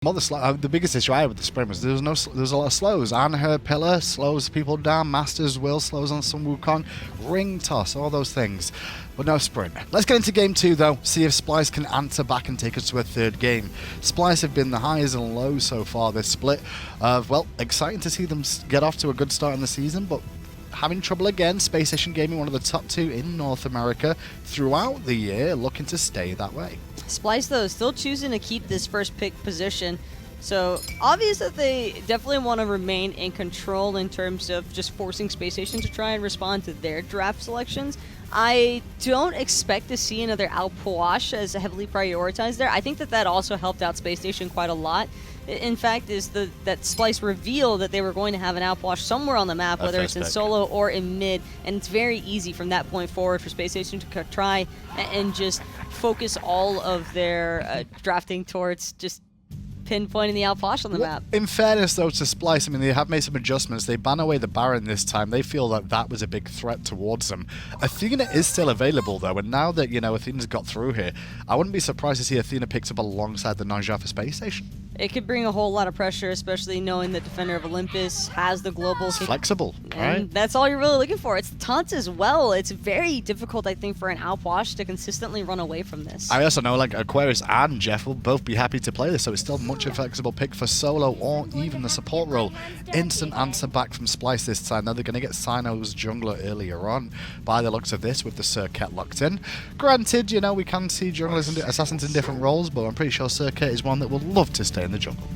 Well, the biggest issue I had with the sprint was there was a lot of slows. Her pillar slows people down. Master's will slows on some Wukong. Ring toss, all those things, but no sprint. Let's get into game 2 though. See if Splyce can answer back and take us to a third game. Splyce have been the highs and lows so far this split. Well, exciting to see them get off to a good start in the season, but having trouble again. Spacestation Gaming, one of the top 2 in North America throughout the year, looking to stay that way. Splyce, though, is still choosing to keep this first pick position. So, obvious that they definitely want to remain in control in terms of just forcing Spacestation to try and respond to their draft selections. I don't expect to see another Puch as heavily prioritized there. I think that also helped out Spacestation quite a lot. In fact, is that Splyce revealed that they were going to have an Puch somewhere on the map, whether it's in solo or in mid, and it's very easy from that point forward for Spacestation to try and just focus all of their drafting towards just pinpointing the Puch on the map. In fairness, though, to Splyce, I mean, they have made some adjustments. They ban away the Baron this time. They feel that that was a big threat towards them. Athena is still available, though, and now that, you know, Athena's got through here, I wouldn't be surprised to see Athena picked up alongside the Naja for Space Station. It could bring a whole lot of pressure, especially knowing that Defender of Olympus has the global. It's flexible, and right? That's all you're really looking for. It's taunts as well. It's very difficult, I think, for an Puch to consistently run away from this. I also know, like, Aquarius and Jeff will both be happy to play this, so it's still much a flexible pick for solo or even the support role. Instant answer back from Splyce this time. Now they're going to get Cyno's jungler earlier on, by the looks of this, with the Serqet locked in. Granted, you know, we can see junglers and assassins in different roles, but I'm pretty sure Serqet is one that will love to stay in the jungle.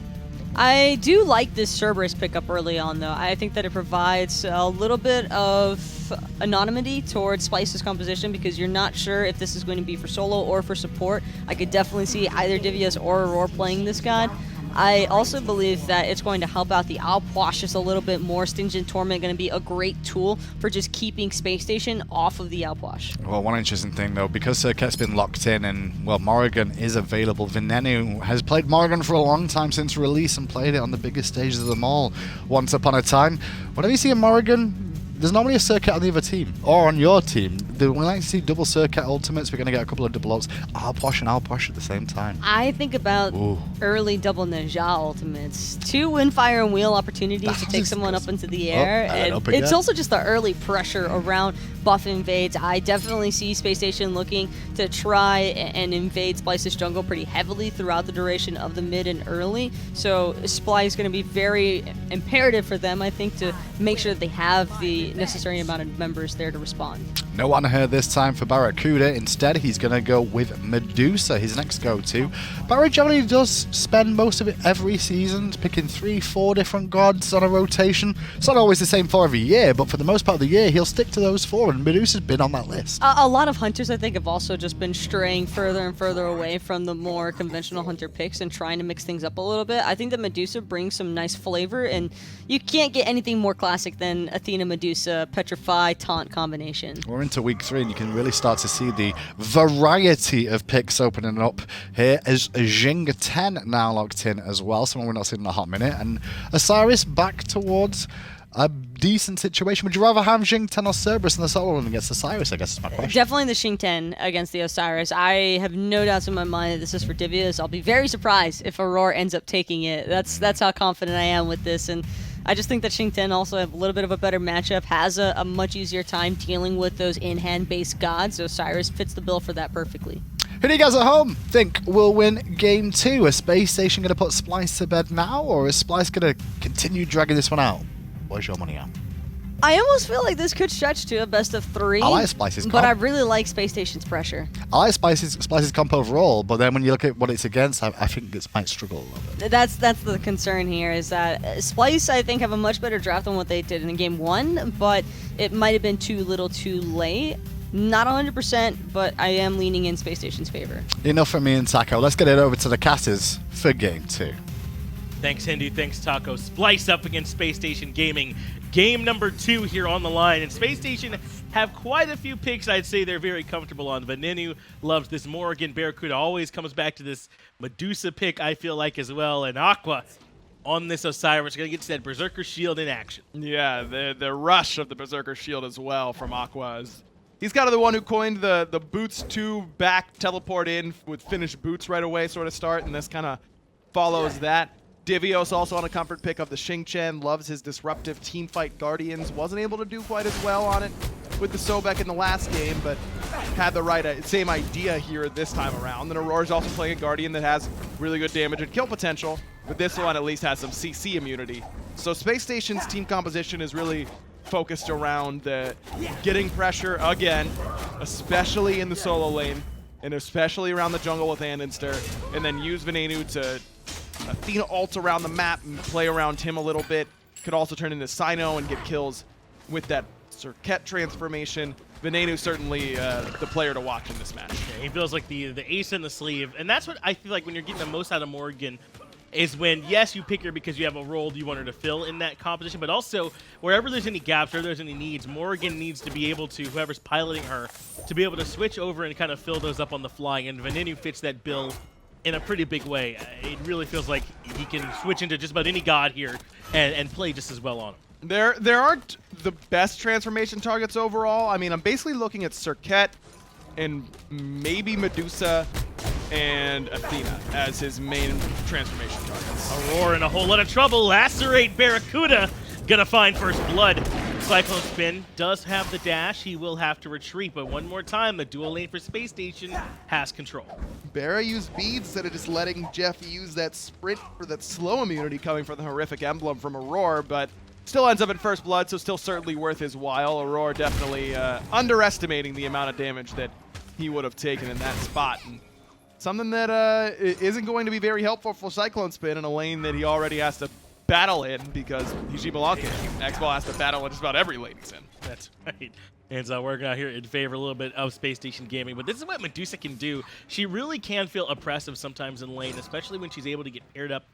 I do like this Cerberus pickup early on, though. I think that it provides a little bit of anonymity towards Splyce's composition because you're not sure if this is going to be for solo or for support. I could definitely see either Divios or Aror playing this god. I also believe that it's going to help out the Puch just a little bit more. Stingent Torment going to be a great tool for just keeping Space Station off of the Puch. Well, one interesting thing, though, because Serqet's been locked in and, well, Morrigan is available. Venenu has played Morrigan for a long time since release and played it on the biggest stages of them all once upon a time. Whenever you see a Morrigan, there's normally a Serqet on the other team, or on your team. We like to see double Serqet ultimates. We're going to get a couple of double ults. Puch and Puch at the same time. I think about early double Naja ultimates. 2 Windfire and Wheel opportunities to take someone up into the air. And it's also just the early pressure around buff invades. I definitely see Space Station looking to try and invade Splyce's jungle pretty heavily throughout the duration of the mid and early. So Splyce is going to be very imperative for them, I think, to make sure that they have the necessary amount of members there to respond. No one here this time for BaRRaCCuDDa. Instead, he's going to go with Medusa, his next go-to. BaRRa generally does spend most of it every season picking 3-4 different gods on a rotation. It's not always the same 4 every year, but for the most part of the year, he'll stick to those 4, and Medusa's been on that list. A lot of hunters, I think, have also just been straying further and further away from the more conventional hunter picks and trying to mix things up a little bit. I think that Medusa brings some nice flavor, and you can't get anything more classic than Athena Medusa Petrify Taunt combination. We're into week 3, and you can really start to see the variety of picks opening up here as Xing 10 now locked in as well, someone we're not seeing in a hot minute, and Osiris back towards a decent situation. Would you rather have Xing 10 or Cerberus in the solo run against Osiris, I guess is my question. Definitely the Xing 10 against the Osiris. I have no doubts in my mind that this is for Divios. I'll be very surprised if Aror ends up taking it. That's how confident I am with this, and I just think that Xing 10 also have a little bit of a better matchup, has a much easier time dealing with those in-hand based gods, so Osiris fits the bill for that perfectly. Who do you guys at home think will win game 2? Is Space Station going to put Splyce to bed now, or is Splyce going to continue dragging this one out? Where's your money at? I almost feel like this could stretch to a best of 3. I like Splyce's comp. But I really like Space Station's pressure. I like Splyce's comp overall, but then when you look at what it's against, I think it might struggle a little bit. That's the concern here, is that Splyce, I think, have a much better draft than what they did in game 1, but it might have been too little too late. Not 100%, but I am leaning in Space Station's favor. Enough from me and Taco. Let's get it over to the casters for game 2. Thanks, Hindu. Thanks, Taco. Splyce up against Space Station Gaming. Game number 2 here on the line. And Space Station have quite a few picks I'd say they're very comfortable on. Venenu loves this Morrigan. BaRRaCCuDDa always comes back to this Medusa pick, I feel like, as well. And Aqua on this Osiris. Going to get to that Berserker Shield in action. Yeah, the rush of the Berserker Shield as well from Aqua. He's kind of the one who coined the boots 2 back teleport in with finished boots right away sort of start, and this kind of follows that. Divios also on a comfort pick of the Xing, loves his disruptive teamfight Guardians. Wasn't able to do quite as well on it with the Sobek in the last game, but had the right same idea here this time around. And Auror's also playing a Guardian that has really good damage and kill potential, but this one at least has some CC immunity. So Space Station's team composition is really focused around getting pressure again, especially in the solo lane, and especially around the jungle with andinster, and then use Venenu to Athena ult around the map and play around him a little bit. Could also turn into Cyno and get kills with that Serqet transformation. Venenu certainly the player to watch in this match. Yeah, he feels like the ace in the sleeve, and that's what I feel like when you're getting the most out of Morrigan is when, yes, you pick her because you have a role you want her to fill in that composition, but also wherever there's any gaps, wherever there's any needs, Morrigan needs to be able to, whoever's piloting her, to be able to switch over and kind of fill those up on the fly, and Venenu fits that bill in a pretty big way. It really feels like he can switch into just about any god here and play just as well on him. There aren't the best transformation targets overall. I mean, I'm basically looking at Serqet and maybe Medusa and Athena as his main transformation targets. Aror in a whole lot of trouble. Lacerate BaRRaCCuDDa. Gonna find first blood. CycloneSpin does have the dash. He will have to retreat, but one more time, the dual lane for Space Station has control. BaRRa used beads instead of just letting Jeff use that sprint for that slow immunity coming from the horrific emblem from Aror, but still ends up in first blood, so still certainly worth his while. Aror definitely underestimating the amount of damage that he would have taken in that spot. And something that isn't going to be very helpful for CycloneSpin in a lane that he already has to battle in because he's Xbalanque. Xbal has to battle in just about every lane he's in. That's right. And so we're out here in favor a little bit of Space Station gaming, but this is what Medusa can do. She really can feel oppressive sometimes in lane, especially when she's able to get paired up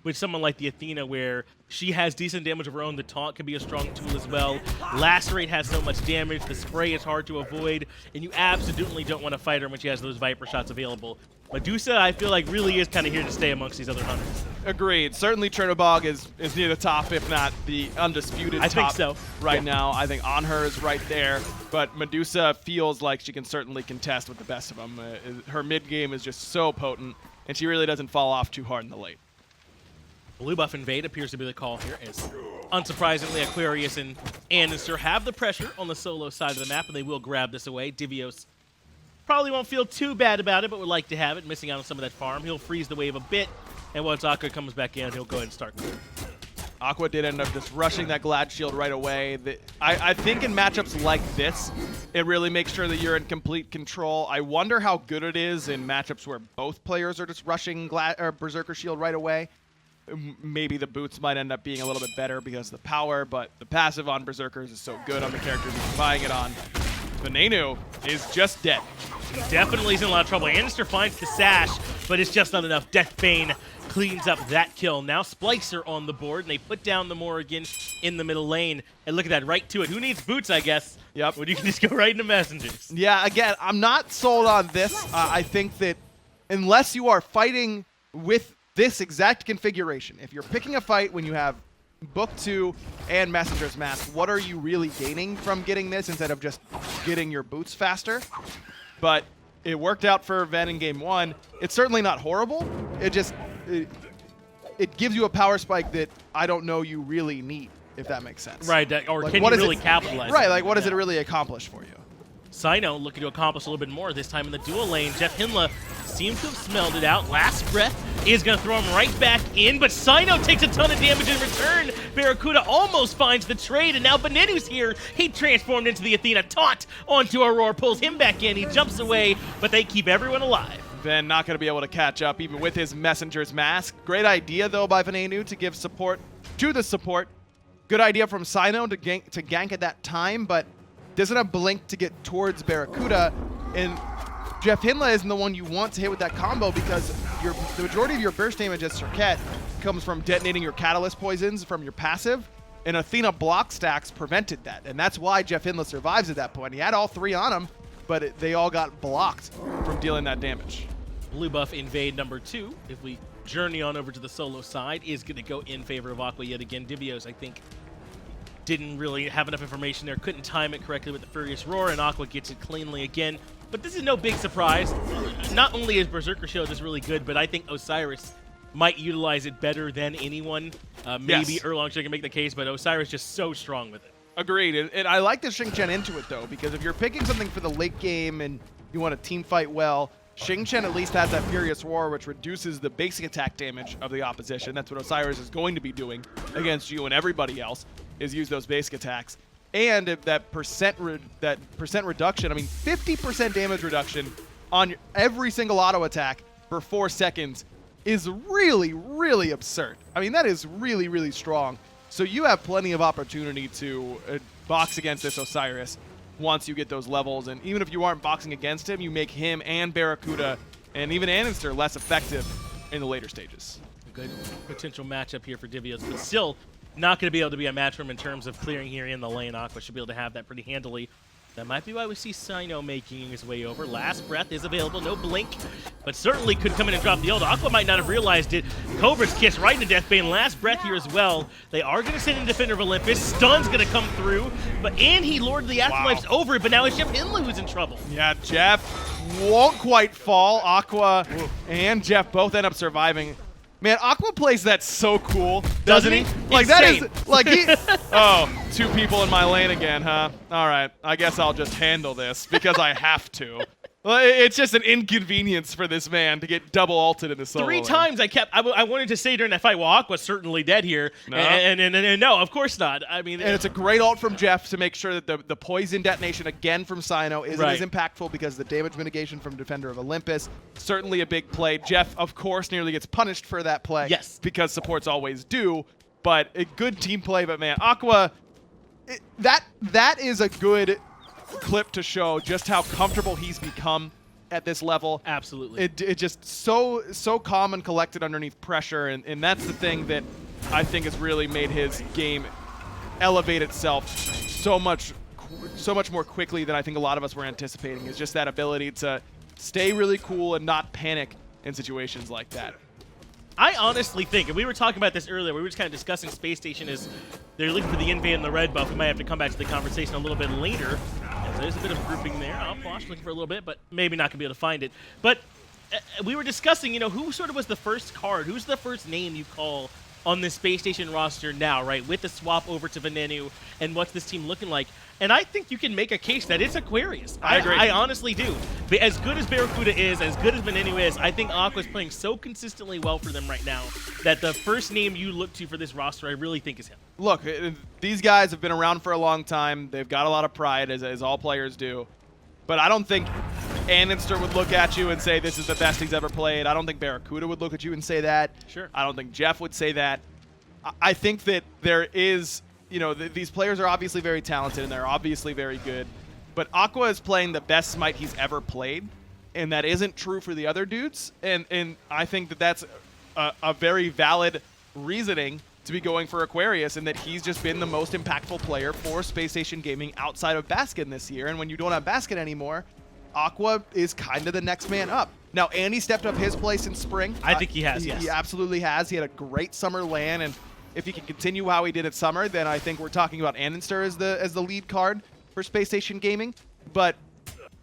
with someone like the Athena, where she has decent damage of her own. The taunt can be a strong tool as well. Lacerate has so much damage. The spray is hard to avoid, and you absolutely don't want to fight her when she has those Viper shots available. Medusa, I feel like, really is kind of here to stay amongst these other hunters. Agreed. Certainly Chernobog is near the top, if not the undisputed top. I think so. Right now. I think on her is right there, but Medusa feels like she can certainly contest with the best of them. Her mid game is just so potent, and she really doesn't fall off too hard in the late. Blue buff invade appears to be the call here, as unsurprisingly Aquarius and andinster have the pressure on the solo side of the map, and they will grab this away. Divios probably won't feel too bad about it, but would like to have it, missing out on some of that farm. He'll freeze the wave a bit, and once Aqua comes back in, he'll go ahead and start. Aqua did end up just rushing that Glad Shield right away. I think in matchups like this, it really makes sure that you're in complete control. I wonder how good it is in matchups where both players are just rushing Berserker Shield right away. Maybe the boots might end up being a little bit better because of the power, but the passive on Berserkers is so good on the characters he's buying it on. Venenu is just dead. Definitely is in a lot of trouble. andinster finds the sash, but it's just not enough. Deathbane cleans up that kill. Now Splycer on the board, and they put down the Morrigan in the middle lane. And look at that, right to it. Who needs boots, I guess? Yep. When you can just go right into messengers. Yeah, again, I'm not sold on this. I think that unless you are fighting with this exact configuration, if you're picking a fight when you have Book 2 and Messenger's Mask, what are you really gaining from getting this instead of just getting your boots faster? But it worked out for Ven in game 1. It's certainly not horrible. It just it gives you a power spike that I don't know you really need, if that makes sense. Right, or like, can you really capitalize? Right, like what does it really accomplish for you? Cyno looking to accomplish a little bit more, this time in the dual lane. JeffHindla seems to have smelled it out. Last breath is going to throw him right back in, but Cyno takes a ton of damage in return. BaRRaCCuDDa almost finds the trade, and now Venenu's here. He transformed into the Athena taunt onto Aror, pulls him back in. He jumps away, but they keep everyone alive. Ven not going to be able to catch up, even with his Messenger's Mask. Great idea, though, by Venenu to give support to the support. Good idea from Cyno to gank at that time, but doesn't have Blink to get towards BaRRaCCuDDa, and JeffHindla isn't the one you want to hit with that combo because the majority of your burst damage as Serqet comes from detonating your Catalyst poisons from your passive, and Athena block stacks prevented that, and that's why JeffHindla survives at that point. He had all three on him, but they all got blocked from dealing that damage. Blue buff invade number 2, if we journey on over to the solo side, is going to go in favor of Aqua yet again. Divios, I think, didn't really have enough information there, couldn't time it correctly with the Furious Roar, and Aqua gets it cleanly again. But this is no big surprise. Not only is Berserker Shield just really good, but I think Osiris might utilize it better than anyone. Maybe Yes. Erlong can make the case, but Osiris just so strong with it. Agreed. And I like the Xing Chen into it, though, because if you're picking something for the late game and you want to team fight well, Xing Chen at least has that Furious Roar, which reduces the basic attack damage of the opposition. That's what Osiris is going to be doing against you and everybody else, is use those basic attacks. And if that percent reduction, I mean, 50% damage reduction on every single auto attack for 4 seconds is really, really absurd. I mean, that is really, really strong. So you have plenty of opportunity to box against this Osiris once you get those levels. And even if you aren't boxing against him, you make him and BaRRaCCuDDa and even andinster less effective in the later stages. A good potential matchup here for Divios, but still not going to be able to be a match for him in terms of clearing here in the lane. Aqua should be able to have that pretty handily. That might be why we see Cyno making his way over. Last Breath is available, no blink, but certainly could come in and drop the ult. Aqua might not have realized it. Cobra's Kiss right into Deathbane. Last Breath here as well. They are going to send in Defender of Olympus. Stun's going to come through, and he Lord of the Afterlife's over it, but now it's JeffHindla who's in trouble. Yeah, Jeff won't quite fall. Aqua and Jeff both end up surviving. Man, Aqua plays that so cool, doesn't he? Like, that is, like, he... Oh, 2 people in my lane again, huh? All right, I guess I'll just handle this because I have to. Well, it's just an inconvenience for this man to get double ulted in the solo 3 lane. times I wanted to say during that fight, well, Aqua's certainly dead here. No. And no, of course not. I mean, And it's a great ult from Jeff to make sure that the poison detonation again from Cyno isn't Right. as impactful because the damage mitigation from Defender of Olympus, certainly a big play. Jeff, of course, nearly gets punished for that play. Yes. Because supports always do, but a good team play. But man, Aqua, that is a good clip to show just how comfortable he's become at this level. absolutely. It just so calm and collected underneath pressure, and that's the thing that I think has really made his game elevate itself so much more quickly than I think a lot of us were anticipating. Is just that ability to stay really cool and not panic in situations like that. I honestly think, and we were talking about this earlier, we were just kind of discussing Space Station as they're looking for the invade and the red buff. We might have to come back to the conversation a little bit later. And so there's a bit of grouping there. Posh looking for a little bit, but maybe not going to be able to find it. But we were discussing, who sort of was the first card? Who's the first name you call on this Space Station roster now, right? With the swap over to Venenu and what's this team looking like. And I think you can make a case that it's Aquarius. I agree. I honestly do. But as good as BaRRaCCuDDa is, as good as Venenu is, I think Aqua's playing so consistently well for them right now that the first name you look to for this roster, I really think is him. Look, these guys have been around for a long time. They've got a lot of pride, as all players do. But I don't think andinster would look at you and say this is the best he's ever played. I don't think BaRRaCCuDDa would look at you and say that. Sure. I don't think Jeff would say that. I think that there is, these players are obviously very talented and they're obviously very good. But Aqua is playing the best Smite he's ever played, and that isn't true for the other dudes. And I think that that's a very valid reasoning to be going for Aquarius, and that he's just been the most impactful player for Space Station Gaming outside of Baskin this year. And when you don't have Baskin anymore, Aqua is kind of the next man up. Now, Andy stepped up his place in spring. I think he has, yes. He absolutely has. He had a great summer LAN, and if he can continue how he did at summer, then I think we're talking about andinster as the lead card for Space Station Gaming. But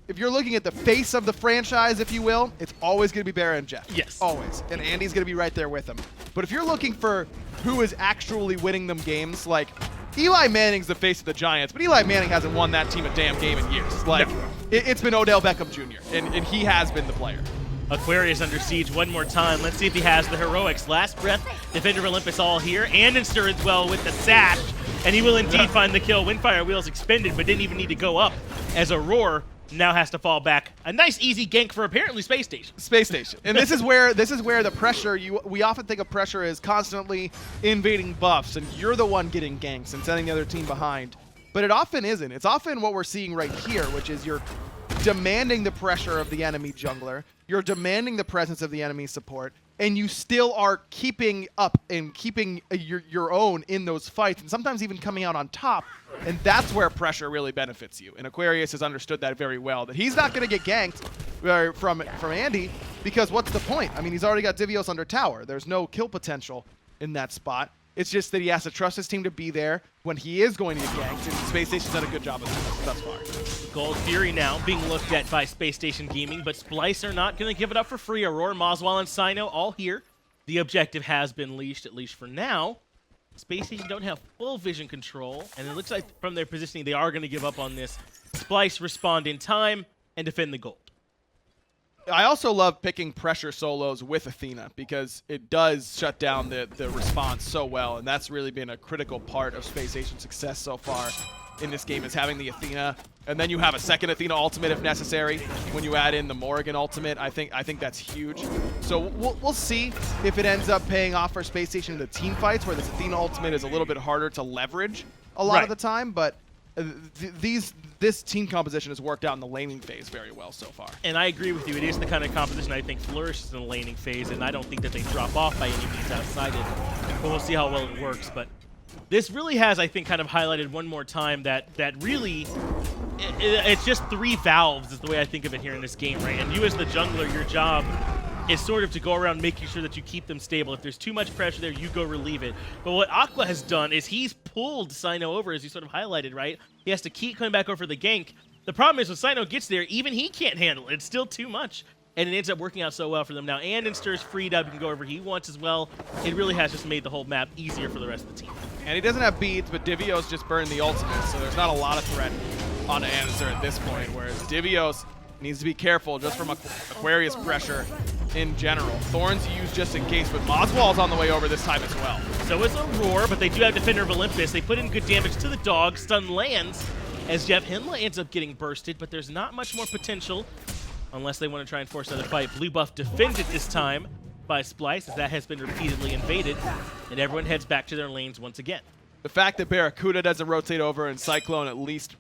if you're looking at the face of the franchise, if you will, it's always going to be BaRRa and Jeff. Yes. Always. And Andy's going to be right there with him. But if you're looking for who is actually winning them games, like, Eli Manning's the face of the Giants, but Eli Manning hasn't won that team a damn game in years. Like, it's been Odell Beckham Jr., and he has been the player. Aquarius under siege one more time. Let's see if he has the heroics. Last Breath, Defender of Olympus all here. andinster as well with the sash, and he will indeed find the kill. Windfire Wheels expended, but didn't even need to go up as Aror now has to fall back. A nice easy gank for apparently Space Station. Space Station. And this is where the pressure, we often think of pressure as constantly invading buffs, and you're the one getting ganks and sending the other team behind. But it often isn't. It's often what we're seeing right here, which is you're demanding the pressure of the enemy jungler, you're demanding the presence of the enemy support, and you still are keeping up and keeping your own in those fights, and sometimes even coming out on top. And that's where pressure really benefits you. And Aquarius has understood that very well, that he's not going to get ganked from Andy, because what's the point? I mean, he's already got Divios under tower. There's no kill potential in that spot. It's just that he has to trust his team to be there when he is going to get ganked, and Space Station's done a good job of that thus far. Gold Fury now being looked at by Space Station Gaming, but Splyce are not going to give it up for free. Aurora, moswal, and Cyno all here. the objective has been leashed, at least for now. Spacestation don't have full vision control, and it looks like from their positioning, they are going to give up on this. Splyce respond in time and defend the gold. I also love picking pressure solos with Athena because it does shut down the response so well, and that's really been a critical part of Spacestation's success so far in this game, is having the Athena, and then you have a second Athena ultimate if necessary. When you add in the Morrigan ultimate, I think that's huge. So we'll see if it ends up paying off for Spacestation in the team fights, where this Athena ultimate is a little bit harder to leverage a lot of the time, but this team composition has worked out in the laning phase very well so far. And I agree with you. It is the kind of composition I think flourishes in the laning phase, and I don't think that they drop off by any means outside it. But we'll see how well it works. But this really has, I think, kind of highlighted one more time that really, it's just 3 valves is the way I think of it here in this game, right? And you as the jungler, your job is sort of to go around making sure that you keep them stable. If there's too much pressure there, you go relieve it. But what Aqua has done is he's pulled Cyno over, as you sort of highlighted, right? He has to keep coming back over for the gank. The problem is when Cyno gets there, even he can't handle it. It's still too much. And it ends up working out so well for them now. Andinster is freed up. He can go wherever he wants as well. It really has just made the whole map easier for the rest of the team. And he doesn't have beads, but Divios just burned the ultimate, so there's not a lot of threat on Andinster at this point, whereas Divios needs to be careful just from Aquarius pressure in general. Thorns used just in case, but moswal's on the way over this time as well. So is Aror, but they do have Defender of Olympus. They put in good damage to the dog. Stun lands as JeffHindla ends up getting bursted, but there's not much more potential unless they want to try and force another fight. Blue buff defended this time by Splyce, as that has been repeatedly invaded, and everyone heads back to their lanes once again. The fact that BaRRaCCuDDa doesn't rotate over and Cyclone at least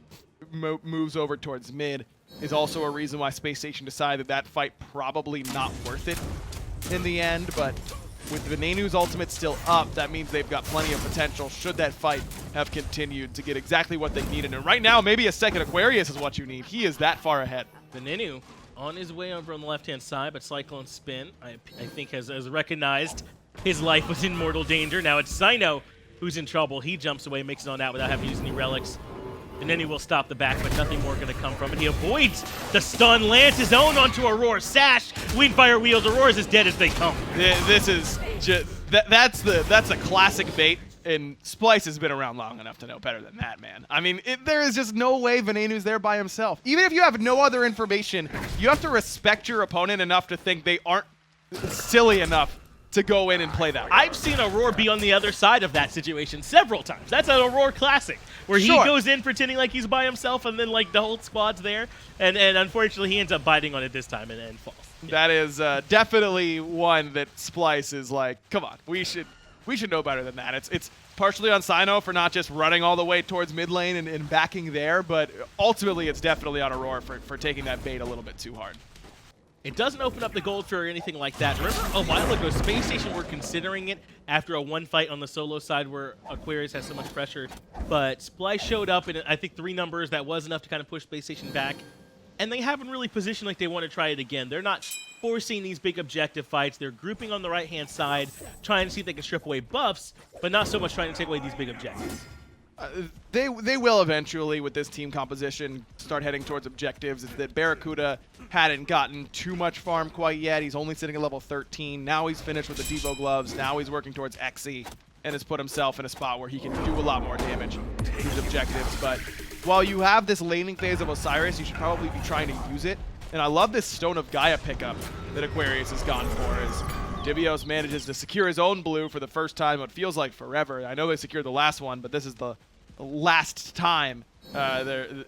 moves over towards mid is also a reason why Spacestation decided that fight probably not worth it in the end, but with Venenu's ultimate still up, that means they've got plenty of potential should that fight have continued to get exactly what they needed. And right now, maybe a second Aquarius is what you need. He is that far ahead. Venenu on his way over on the left-hand side, but CycloneSpin, I think, has recognized his life was in mortal danger. Now it's Cyno who's in trouble. He jumps away, makes it on out without having to use any relics. And then he will stop the back, but nothing more going to come from it. He avoids the stun, lands his own onto Aurora. Sash, Windfire wields. Aurora is as dead as they come. This is just, that's a classic bait, and Splyce has been around long enough to know better than that, man. I mean, there is just no way Venenu's there by himself. Even if you have no other information, you have to respect your opponent enough to think they aren't silly enough to go in and play that way. I've seen Aurora be on the other side of that situation several times. That's an Aurora classic, where he goes in pretending like he's by himself, and then like the whole squad's there, and unfortunately he ends up biting on it this time and falls. Yeah. That is definitely one that Splyce is like, come on, we should know better than that. It's partially on Cyno for not just running all the way towards mid lane and backing there, but ultimately it's definitely on Aurora for taking that bait a little bit too hard. It doesn't open up the gold for anything like that. Remember a while ago, Spacestation were considering it after a one fight on the solo side where Aquarius has so much pressure, but Splyce showed up in, I think, 3 numbers. That was enough to kind of push Spacestation back, and they haven't really positioned like they want to try it again. They're not forcing these big objective fights. They're grouping on the right-hand side, trying to see if they can strip away buffs, but not so much trying to take away these big objectives. They will eventually, with this team composition, start heading towards objectives. Is that BaRRaCCuDDa hadn't gotten too much farm quite yet. He's only sitting at level 13. Now he's finished with the Devo gloves. Now he's working towards XE and has put himself in a spot where he can do a lot more damage to these objectives. But while you have this laning phase of Osiris, you should probably be trying to use it. And I love this Stone of Gaia pickup that Aquarius has gone for, as Divios manages to secure his own blue for the first time, what feels like forever. I know they secured the last one, but this is the last time.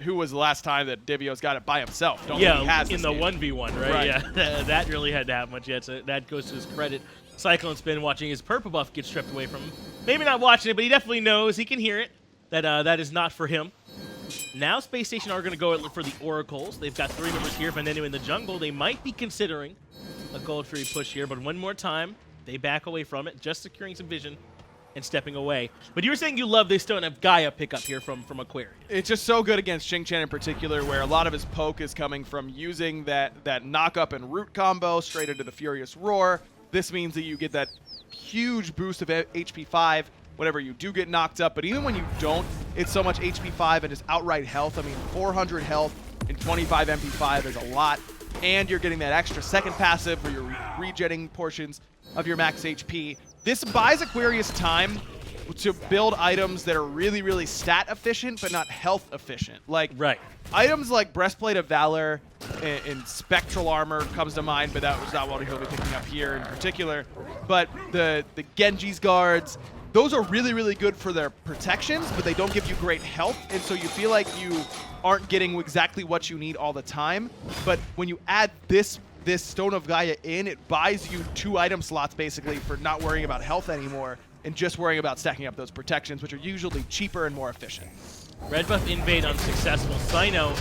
Who was the last time that Divios got it by himself? Don't think he has in the 1v1, right? Yeah, that really hadn't happened much yet, so that goes to his credit. CycloneSpin watching his purple buff get stripped away from him. Maybe not watching it, but he definitely knows, he can hear it, that that is not for him. Now Spacestation are going to go for the oracles. They've got 3 members here. Venenu in the jungle. They might be considering a gold free push here, but one more time, they back away from it, just securing some vision and stepping away. But you were saying you love this Stone of Gaia pickup here from Aquarius. It's just so good against Xing in particular, where a lot of his poke is coming from using that knock up and root combo straight into the Furious Roar. This means that you get that huge boost of HP 5 whenever you do get knocked up, but even when you don't, it's so much HP 5 and just outright health. I mean, 400 health and 25 MP 5 is a lot. and you're getting that extra second passive where you're regenerating portions of your max HP. This buys Aquarius time to build items that are really, really stat efficient, but not health efficient. Like items like Breastplate of Valor and Spectral Armor comes to mind, but that was not what he'll be picking up here in particular. But the Genji's guards, those are really, really good for their protections, but they don't give you great health, and so you feel like you aren't getting exactly what you need all the time. But when you add this Stone of Gaia in, it buys you 2 item slots basically for not worrying about health anymore and just worrying about stacking up those protections, which are usually cheaper and more efficient. Red buff invade unsuccessful. Cyno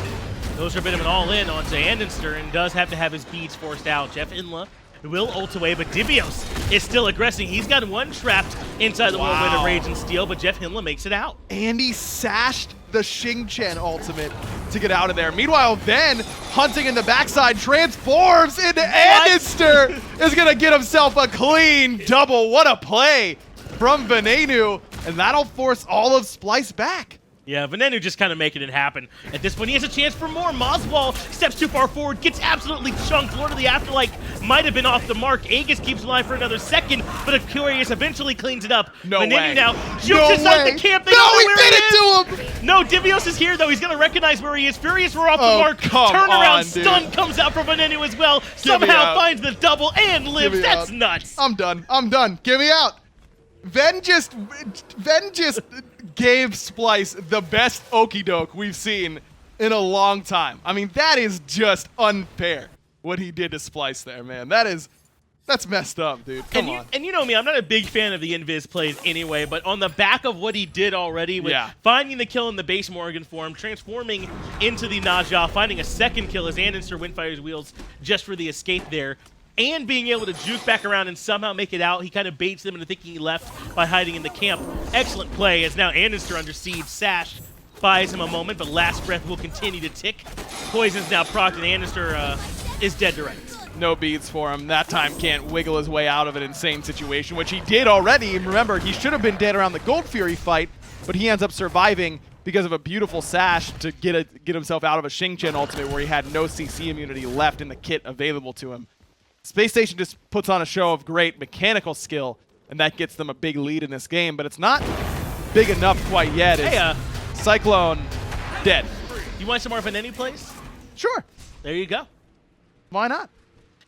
goes for a bit of an all-in onto andinster and does have to have his beads forced out. JeffHindla will ult away, but Divios is still aggressing. He's got one trapped inside the whirlwind of Rage and Steel, but JeffHindla makes it out. And he sashed the Xing ultimate to get out of there. Meanwhile, Ven, hunting in the backside, transforms into andinster, is going to get himself a clean double. What a play from Venenu, and that'll force all of Splyce back. Yeah, Venenu just kind of making it happen. At this point, he has a chance for more. Moswal steps too far forward, gets absolutely chunked. Lord of the Afterlife might have been off the mark. Aegis keeps alive for another second, but Aquarius eventually cleans it up. No Venenu way. now jukes inside the camp. They No, don't he know did where it to him! No, Divios is here, though. He's going to recognize where he is. Furious, we're off the Oh, mark. come Turnaround on, dude. stun comes out from Venenu as well. me Somehow out. finds the double and lives. me That's out. nuts. I'm done. I'm done. Get me out. Ven just gave Splyce the best okie doke we've seen in a long time. I mean, that is just unfair what he did to Splyce there, man. That's messed up, dude. Come on. And you know me, I'm not a big fan of the Invis plays anyway, but on the back of what he did already with finding the kill in the base Morrigan form, transforming into the Najah, finding a second kill as andinster windfires wheels just for the escape there, and being able to juke back around and somehow make it out. He kind of baits them into thinking he left by hiding in the camp. Excellent play as now andinster under siege. Sash buys him a moment, but last breath will continue to tick. Poison's now procced and andinster is dead to rights. No beads for him. That time can't wiggle his way out of an insane situation, which he did already. And remember, he should have been dead around the Gold Fury fight, but he ends up surviving because of a beautiful sash to get himself out of a Xing ultimate where he had no CC immunity left in the kit available to him. Spacestation just puts on a show of great mechanical skill, and that gets them a big lead in this game, but it's not big enough quite yet. Hey, Cyclone dead. You want some more Venenu plays? Sure. There you go. Why not?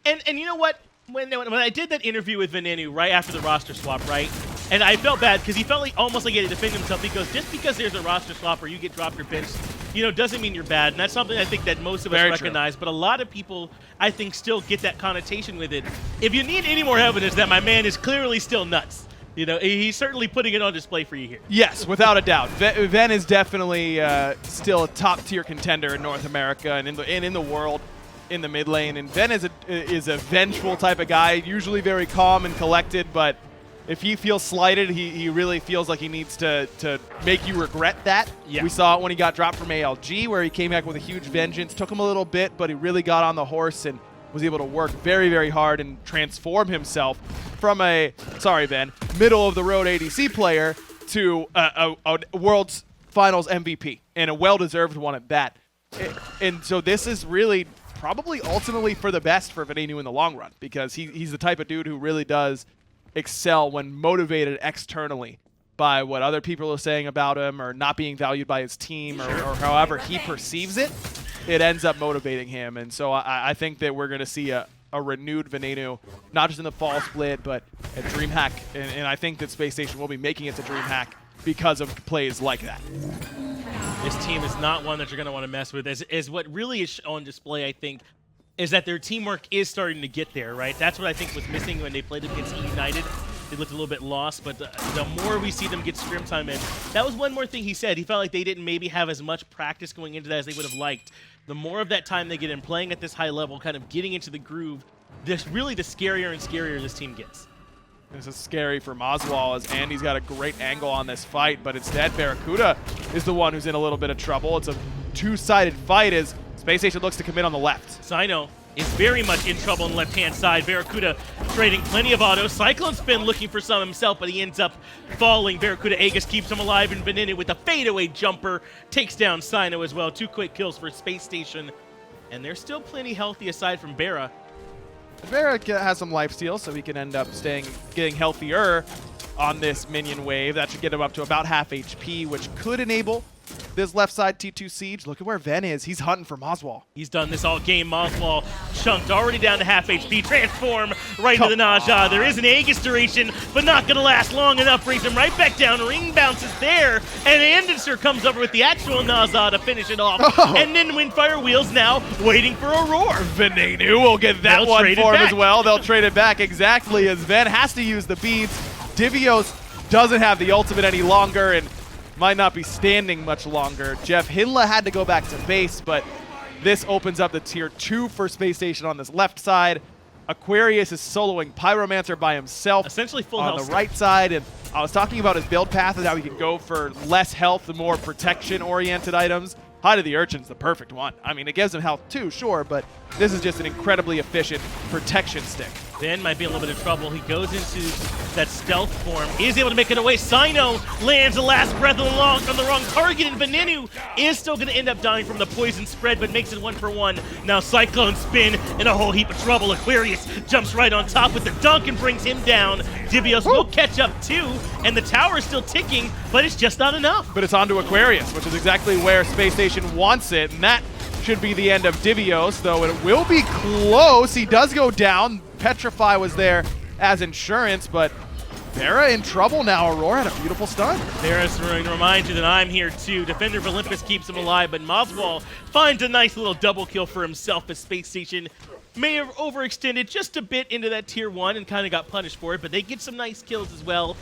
And you know what? When I did that interview with Venenu right after the roster swap, right? And I felt bad because he felt like almost like he had to defend himself because just because there's a roster swap or you get dropped or benched, you know, doesn't mean you're bad. And that's something I think that most of us recognize. But a lot of people, I think, still get that connotation with it. If you need any more evidence that my man is clearly still nuts, you know, he's certainly putting it on display for you here. Yes, without a doubt. Ven is definitely still a top-tier contender in North America and in the world in the mid lane. And Ven is a vengeful type of guy, usually very calm and collected, but if he feels slighted, he really feels like he needs to make you regret that. Yeah. We saw it when he got dropped from ALG, where he came back with a huge vengeance. Took him a little bit, but he really got on the horse and was able to work very, very hard and transform himself from a, sorry, Ven, middle-of-the-road ADC player to a World's Finals MVP, and a well-deserved one at that. And so this is really probably ultimately for the best for Venenu in the long run, because he's the type of dude who really does excel when motivated externally by what other people are saying about him or not being valued by his team or however he perceives it. It ends up motivating him. And so I think that we're going to see a renewed Venenu, not just in the fall split, but at DreamHack. And I think that Spacestation will be making it to DreamHack because of plays like that. This team is not one that you're going to want to mess with. As what really is on display, I think, is that their teamwork is starting to get there, right? That's what I think was missing when they played against United. They looked a little bit lost, but the more we see them get scrim time in, that was one more thing he said. He felt like they didn't maybe have as much practice going into that as they would have liked. The more of that time they get in playing at this high level, kind of getting into the groove, really the scarier and scarier this team gets. This is scary for Moswal as Andy's got a great angle on this fight, but instead BaRRaCCuDDa is the one who's in a little bit of trouble. It's a two-sided fight as Spacestation looks to commit on the left. Cyno is very much in trouble on the left-hand side. BaRRaCCuDDa trading plenty of autos. CycloneSpin looking for some himself, but he ends up falling. BaRRaCCuDDa Aegis keeps him alive, and Venenu with a fadeaway jumper takes down Cyno as well. 2 quick kills for Spacestation. and they're still plenty healthy aside from BaRRA. BaRRa has some lifesteal, so he can end up getting healthier on this minion wave. That should get him up to about half HP, which could enable this left side T2 siege. Look at where Ven is. He's hunting for moswal. He's done this all game. moswal chunked already down to half HP. Transform right into the Naja. There is an Aegis duration, but not going to last long enough. Brings him right back down. Ring bounces there, and andinster comes over with the actual Naja to finish it off. And then Windfire Wheels now waiting for Aror. Venenu will get that one for him as well. They'll trade it back exactly as Ven has to use the beads. Divios doesn't have the ultimate any longer and might not be standing much longer. JeffHindla had to go back to base, but this opens up the tier 2 for Spacestation on this left side. Aquarius is soloing Pyromancer by himself. Essentially full on health the right side. And I was talking about his build path and how he can go for less health and more protection-oriented items. Hi-rez Urchin's the perfect one. I mean, it gives him health too, sure, but this is just an incredibly efficient protection stick. Ven might be in a little bit of trouble. He goes into that stealth form, is able to make it away. Cyno lands the last breath on the wrong target, and Venenu is still going to end up dying from the poison spread, but makes it 1-for-1. Now CycloneSpin in a whole heap of trouble. Aquarius jumps right on top with the dunk and brings him down. Divios will catch up too, and the tower is still ticking, but it's just not enough. But it's onto Aquarius, which is exactly where Spacestation wants it, and that should be the end of Divios, though it will be close. He does go down. Petrify was there as insurance, but BaRRa in trouble now. Aror had a beautiful stun. There's to remind you that I'm here too. Defender of Olympus keeps him alive, but moswal finds a nice little double kill for himself as Spacestation may have overextended just a bit into that tier 1 and kind of got punished for it, but they get some nice kills as well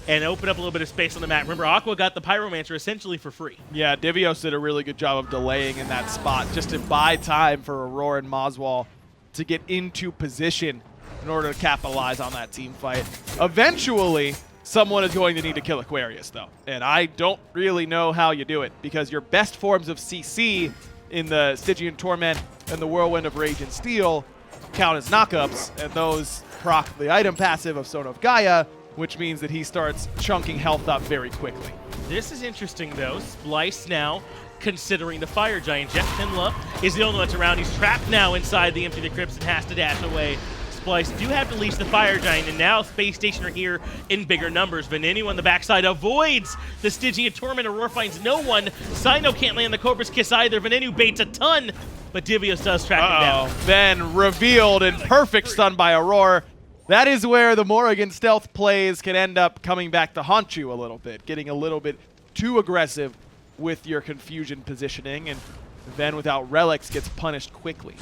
and open up a little bit of space on the map. Remember, Aqua got the Pyromancer essentially for free. Yeah, Divios did a really good job of delaying in that spot just to buy time for Aror and moswal to get into position in order to capitalize on that team fight. Eventually, someone is going to need to kill Aquarius, though. And I don't really know how you do it, because your best forms of CC in the Stygian Torment and the Whirlwind of Rage and Steel count as knockups, and those proc the item passive of Son of Gaia, which means that he starts chunking health up very quickly. This is interesting, though. Splyce now considering the Fire Giant. JeffHindla is the only one that's around. He's trapped now inside the Empty the Crypts and has to dash away. Splyce do have to leash the Fire Giant, and now Spacestation are here in bigger numbers. Venenu on the backside avoids the Stygian Torment. Aror finds no one. Cyno can't land the Cobra's Kiss either. Venenu baits a ton, but Divios does track him down. Then revealed and perfect stun by Aror. That is where the Morrigan stealth plays can end up coming back to haunt you a little bit, getting a little bit too aggressive with your confusion positioning, and then without relics gets punished quickly.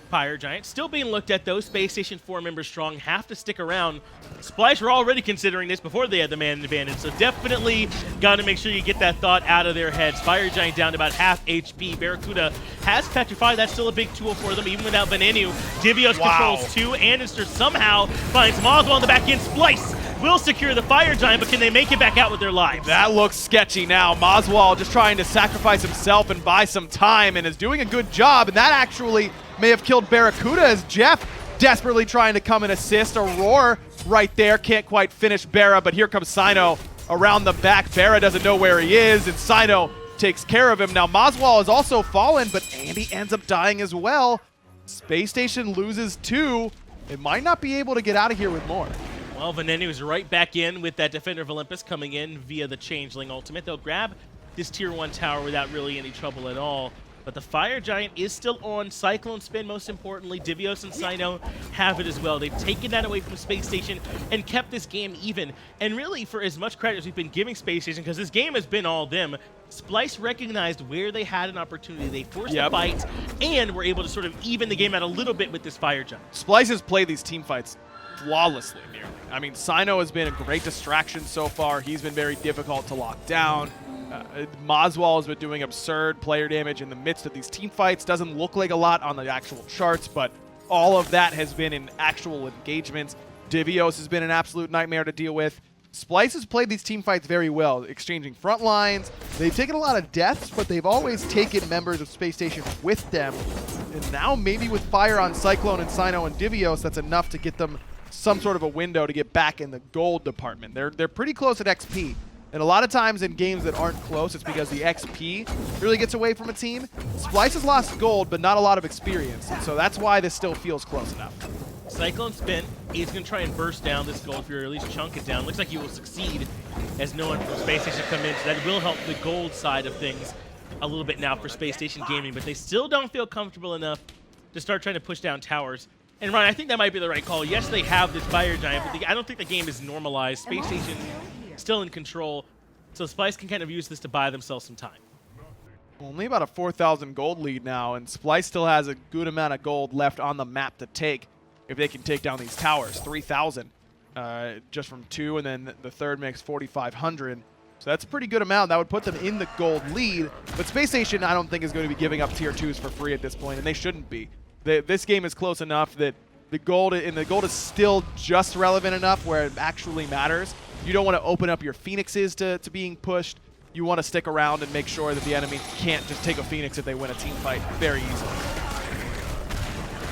Fire Giant still being looked at, though. Spacestation 4 members strong have to stick around. Splyce were already considering this before they had the man advantage, so definitely got to make sure you get that thought out of their heads. Fire Giant down to about half HP. BaRRaCCuDDa has Petrify. That's still a big tool for them, even without Venenu. Divios controls 2. andinster somehow finds moswal on the back end. Splyce will secure the Fire Giant, but can they make it back out with their lives? That looks sketchy now. moswal just trying to sacrifice himself and buy some time, and is doing a good job, and that actually may have killed BaRRaCCuDDa as Jeff desperately trying to come and assist. Aror right there, can't quite finish BaRRa, but here comes Cyno around the back. BaRRa doesn't know where he is, and Cyno takes care of him. Now moswal has also fallen, but Andy ends up dying as well. Spacestation loses 2. It might not be able to get out of here with more. Well, Venenu is right back in with that Defender of Olympus coming in via the Changeling ultimate. They'll grab this tier 1 tower without really any trouble at all. But the Fire Giant is still on. CycloneSpin, most importantly. Divios and Cyno have it as well. They've taken that away from Spacestation and kept this game even. And really, for as much credit as we've been giving Spacestation, because this game has been all them, Splyce recognized where they had an opportunity. They forced the fight and were able to sort of even the game out a little bit with this Fire Giant. Splyce has played these team fights flawlessly, nearly. I mean, Cyno has been a great distraction so far. He's been very difficult to lock down. moswal has been doing absurd player damage in the midst of these team fights. Doesn't look like a lot on the actual charts, but all of that has been in actual engagements. Divios has been an absolute nightmare to deal with. Splyce has played these team fights very well, exchanging front lines. They've taken a lot of deaths, but they've always taken members of Spacestation with them. And now maybe with fire on Cyclone and Cyno and Divios, that's enough to get them some sort of a window to get back in the gold department. They're pretty close at XP, And a lot of times in games that aren't close, it's because the XP really gets away from a team. Splyce has lost gold, but not a lot of experience. And so that's why this still feels close enough. CycloneSpin is going to try and burst down this gold for, or at least chunk it down. Looks like he will succeed as no one from Spacestation come in. So that will help the gold side of things a little bit now for Spacestation Gaming. But they still don't feel comfortable enough to start trying to push down towers. And Ryan, I think that might be the right call. Yes, they have this Fire Giant, but I don't think the game is normalized. Spacestation still in control. So Splyce can kind of use this to buy themselves some time. Only about a 4,000 gold lead now, and Splyce still has a good amount of gold left on the map to take if they can take down these towers. 3,000 just from 2, and then the third makes 4,500. So that's a pretty good amount. That would put them in the gold lead. But Spacestation, I don't think, is going to be giving up tier 2s for free at this point, and they shouldn't be. This game is close enough that the gold is still just relevant enough where it actually matters. You don't want to open up your Phoenixes to being pushed. You want to stick around and make sure that the enemy can't just take a Phoenix if they win a team fight very easily.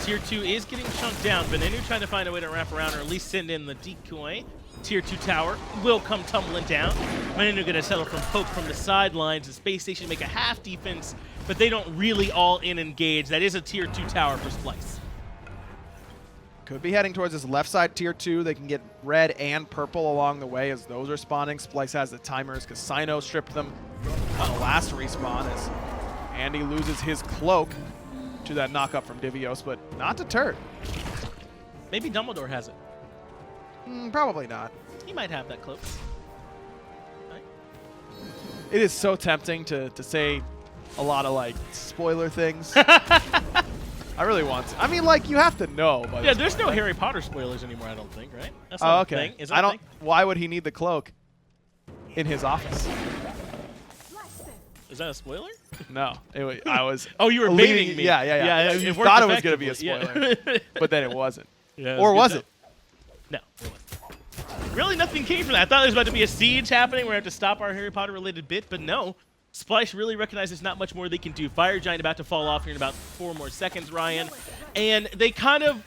Tier 2 is getting chunked down. Venenu trying to find a way to wrap around or at least send in the decoy. Tier 2 tower will come tumbling down. Venenu going to settle from poke from the sidelines. The Spacestation make a half defense, but they don't really all in engage. That is a Tier 2 tower for Splyce. Could be heading towards this left side tier 2. They can get red and purple along the way as those are spawning. Splyce has the timers because Cyno stripped them on the last respawn as Andy loses his cloak to that knockup from Divios, but not deterred. Maybe Dumbledore has it. Probably not. He might have that cloak. Right. It is so tempting to say a lot of, like, spoiler things. I really want to. I mean, like, you have to know. But yeah, there's no Harry Potter spoilers anymore, I don't think, right? That's oh, not okay. a thing. Is that a thing? Why would he need the cloak in his office? Is that a spoiler? No. I was. Oh, you were baiting me. Yeah. You thought it was going to be a spoiler, but then it wasn't. Yeah, or was it? No, it wasn't. Really, nothing came from that. I thought there was about to be a siege happening where we have to stop our Harry Potter-related bit, but no. Splyce really recognizes not much more they can do. Fire Giant about to fall off here in about 4 more seconds, Ryan. And they kind of,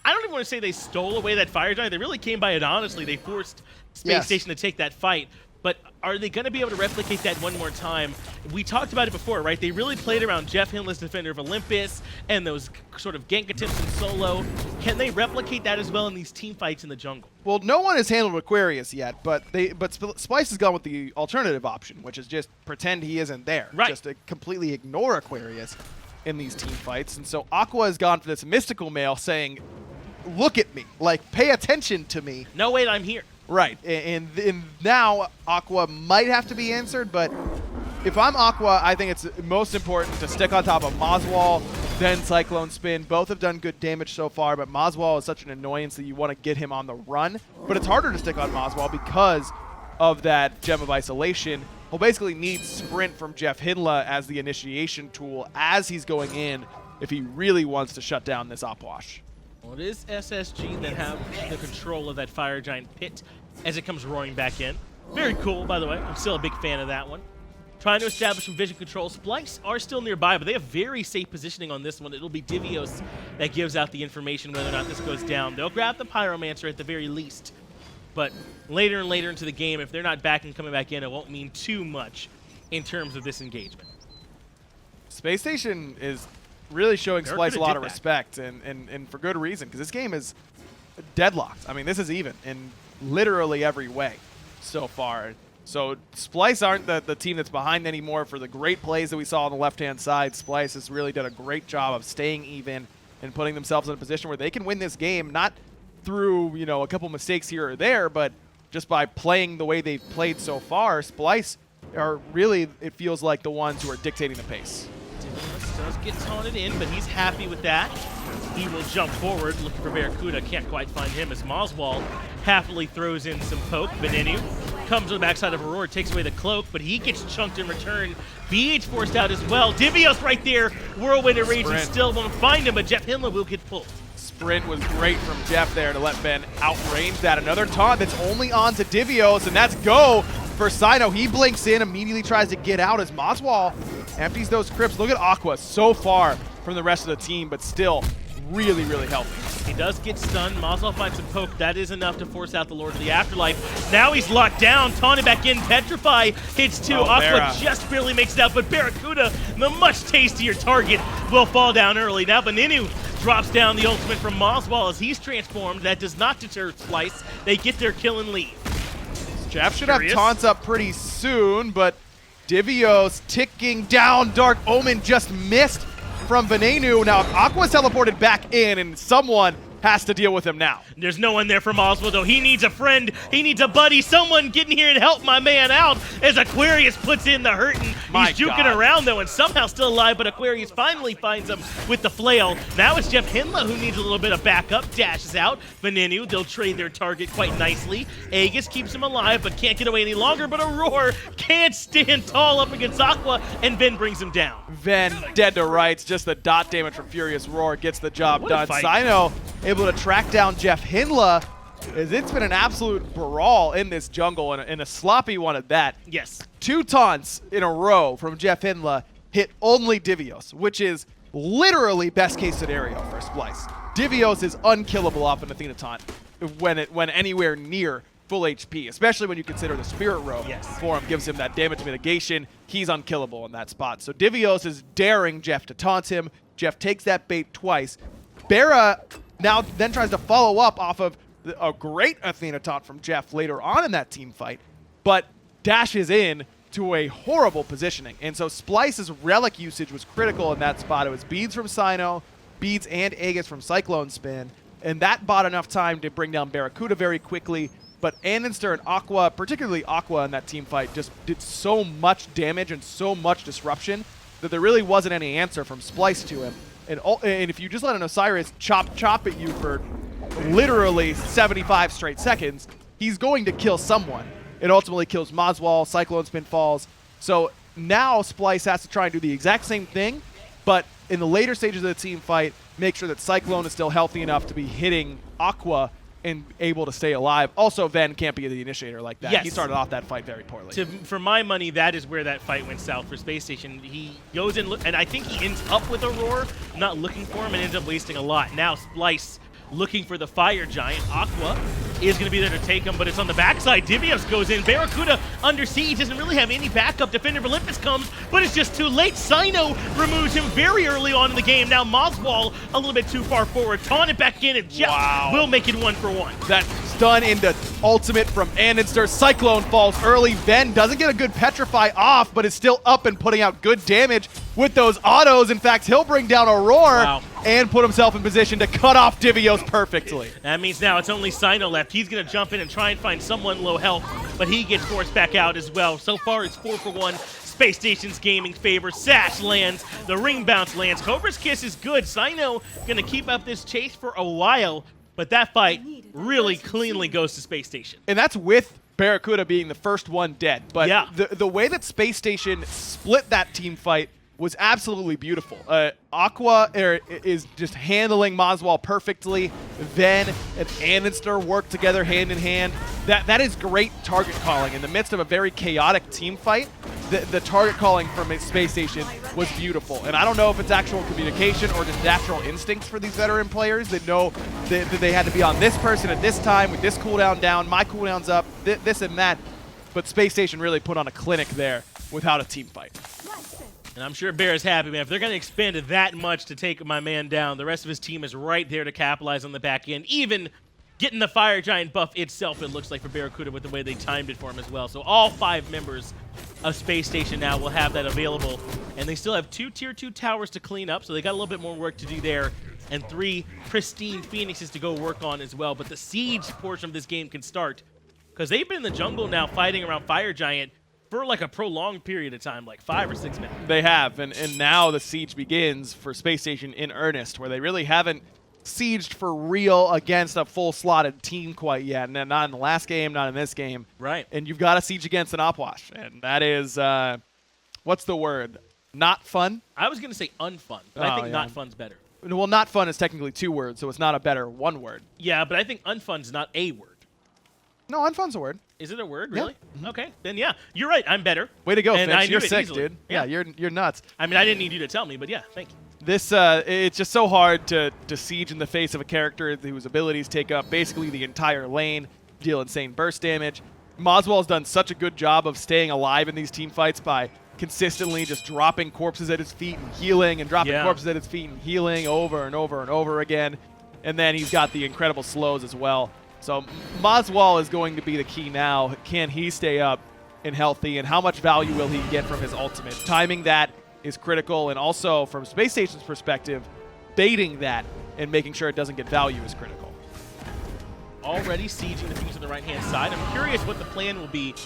I don't even want to say they stole away that Fire Giant. They really came by it honestly. They forced Space Station to take that fight. But are they going to be able to replicate that one more time? We talked about it before, right? They really played around JeffHindla's Defender of Olympus and those sort of gank attempts in solo. Can they replicate that as well in these team fights in the jungle? Well, no one has handled Aquarius yet, but Splyce has gone with the alternative option, which is just pretend he isn't there. Right. Just to completely ignore Aquarius in these team fights. And so Aqua has gone for this mystical mail saying, look at me, like, pay attention to me. No, wait, I'm here. Right, and now Aqua might have to be answered, but if I'm Aqua, I think it's most important to stick on top of moswal, then CycloneSpin. Both have done good damage so far, but moswal is such an annoyance that you want to get him on the run. But it's harder to stick on moswal because of that Gem of Isolation. He'll basically need Sprint from JeffHindla as the initiation tool as he's going in if he really wants to shut down this Opwash. Well, it is SSG that have the control of that Fire Giant pit as it comes roaring back in. Very cool, by the way. I'm still a big fan of that one. Trying to establish some vision control. Splyce are still nearby, but they have very safe positioning on this one. It'll be Divios that gives out the information whether or not this goes down. They'll grab the Pyromancer at the very least. But later and later into the game, if they're not back and coming back in, it won't mean too much in terms of this engagement. Spacestation is really showing Splyce a lot of respect, and for good reason, because this game is deadlocked. I mean, this is even in literally every way so far. So Splyce aren't the team that's behind anymore for the great plays that we saw on the left-hand side. Splyce has really done a great job of staying even and putting themselves in a position where they can win this game, not through, you know, a couple mistakes here or there, but just by playing the way they've played so far. Splyce are really, it feels like, the ones who are dictating the pace. Does get taunted in, but he's happy with that. He will jump forward, looking for BaRRaCCuDDa. Can't quite find him as moswal happily throws in some poke. Venenu comes to the backside of Aror, takes away the cloak, but he gets chunked in return. BH forced out as well. Divios right there. Whirlwind of Rage. He still won't find him, but JeffHindla will get pulled. Sprint was great from Jeff there to let Ben outrange that. Another taunt that's only on to Divios, and that's go for Cyno. He blinks in, immediately tries to get out as moswal empties those crypts. Look at Aqua so far from the rest of the team, but still really, really healthy. He does get stunned. Moswal finds some poke. That is enough to force out the Lord of the Afterlife. Now he's locked down. Taunted back in. Petrify hits 2. Aqua just barely makes it out, but BaRRaCCuDDa, the much tastier target, will fall down early. Now Venenu drops down the ultimate from moswal as he's transformed. That does not deter Splyce. They get their kill and leave. Jeff should have taunts up pretty soon, but Divios ticking down. Dark Omen just missed from Venenu. Now Aqua's teleported back in, and someone has to deal with him now. There's no one there for Moswal, though. He needs a friend. He needs a buddy. Someone get in here and help my man out as Aquarius puts in the hurtin'. He's juking around, though, and somehow still alive, but Aquarius finally finds him with the flail. Now it's JeffHindla who needs a little bit of backup. Dashes out. Venenu, they'll trade their target quite nicely. Aegis keeps him alive, but can't get away any longer, but Aror can't stand tall up against Aqua, and Ven brings him down. Ven dead to rights. Just the dot damage from Furious Roar gets the job done. Cyno able to track down JeffHindla, as it's been an absolute brawl in this jungle, and a sloppy one at that. Yes. 2 taunts in a row from JeffHindla hit only Divios, which is literally best case scenario for Splyce. Divios is unkillable off an Athena taunt when anywhere near full HP, especially when you consider the Spirit Robe for him gives him that damage mitigation. He's unkillable in that spot. So Divios is daring Jeff to taunt him. Jeff takes that bait twice. BaRRa now then tries to follow up off of a great Athena taunt from Jeff later on in that team fight, but dashes in to a horrible positioning. And so Splyce's relic usage was critical in that spot. It was beads from Cyno, beads and Aegis from CycloneSpin, and that bought enough time to bring down BaRRaCCuDDa very quickly. But andinster and Aqua, particularly Aqua in that team fight, just did so much damage and so much disruption that there really wasn't any answer from Splyce to him. And if you just let an Osiris chop at you for literally 75 straight seconds, he's going to kill someone. It ultimately kills moswal, CycloneSpin falls. So now Splyce has to try and do the exact same thing, but in the later stages of the team fight, make sure that Cyclone is still healthy enough to be hitting Aqua and able to stay alive. Also, Ven can't be the initiator like that. Yes. He started off that fight very poorly. For my money, that is where that fight went south for Spacestation. He goes in, and I think he ends up with Aror, not looking for him, and ends up wasting a lot. Now Splyce looking for the Fire Giant. Aqua is going to be there to take him, but it's on the backside. Divios goes in. BaRRaCCuDDa under siege. Doesn't really have any backup. Defender of Olympus comes, but it's just too late. Cyno removes him very early on in the game. Now moswal a little bit too far forward. Taunted back in, and Jeff will make it 1-for-1. That stun into ultimate from andinster. Cyclone falls early. Ven doesn't get a good Petrify off, but is still up and putting out good damage with those autos. In fact, he'll bring down Aror and put himself in position to cut off Divios perfectly. That means now it's only Cyno left. He's going to jump in and try and find someone low health, but he gets forced back out as well. So far, it's 4-for-1. Spacestation's gaming favor. Sash lands. The ring bounce lands. Cobra's Kiss is good. Cyno going to keep up this chase for a while, but that fight really cleanly goes to Spacestation. And that's with BaRRaCCuDDa being the first one dead. But the way that Spacestation split that team fight was absolutely beautiful. Aqua is just handling moswal perfectly. Ven and andinster work together hand in hand. That is great target calling. In the midst of a very chaotic team fight, the target calling from Spacestation was beautiful. And I don't know if it's actual communication or just natural instincts for these veteran players that know that they had to be on this person at this time with this cooldown down, my cooldown's up, this and that. But Spacestation really put on a clinic there without a team fight. And I'm sure BaRRa's happy, man. If they're going to expand it that much to take my man down, the rest of his team is right there to capitalize on the back end. Even getting the Fire Giant buff itself, it looks like, for BaRRaCCuDDa with the way they timed it for him as well. So all 5 members of Spacestation now will have that available. And they still have 2 Tier 2 towers to clean up, so they got a little bit more work to do there. And 3 pristine Phoenixes to go work on as well. But the siege portion of this game can start, because they've been in the jungle now fighting around Fire Giant for like a prolonged period of time, like 5 or 6 minutes. They have, and now the siege begins for Spacestation in earnest, where they really haven't sieged for real against a full slotted team quite yet. And not in the last game, not in this game. Right. And you've got to siege against an Opwash, and that is, what's the word? Not fun? I was going to say unfun, but I think not fun's better. Well, not fun is technically 2 words, so it's not a better 1 word. Yeah, but I think unfun's not a word. No, unfun's a word. Is it a word, really? Yeah. Okay, then yeah. You're right, I'm better. Way to go, and Finch. You're sick, dude. Yeah, you're nuts. I mean, I didn't need you to tell me, but yeah, thank you. This it's just so hard to siege in the face of a character whose abilities take up basically the entire lane, deal insane burst damage. moswal's done such a good job of staying alive in these team fights by consistently just dropping corpses at his feet and healing, and dropping corpses at his feet and healing over and over and over again. And then he's got the incredible slows as well. So moswal is going to be the key now. Can he stay up and healthy, and how much value will he get from his ultimate? Timing that is critical, and also from Space Station's perspective, baiting that and making sure it doesn't get value is critical. Already sieging the things on the right-hand side. I'm curious what the plan will be.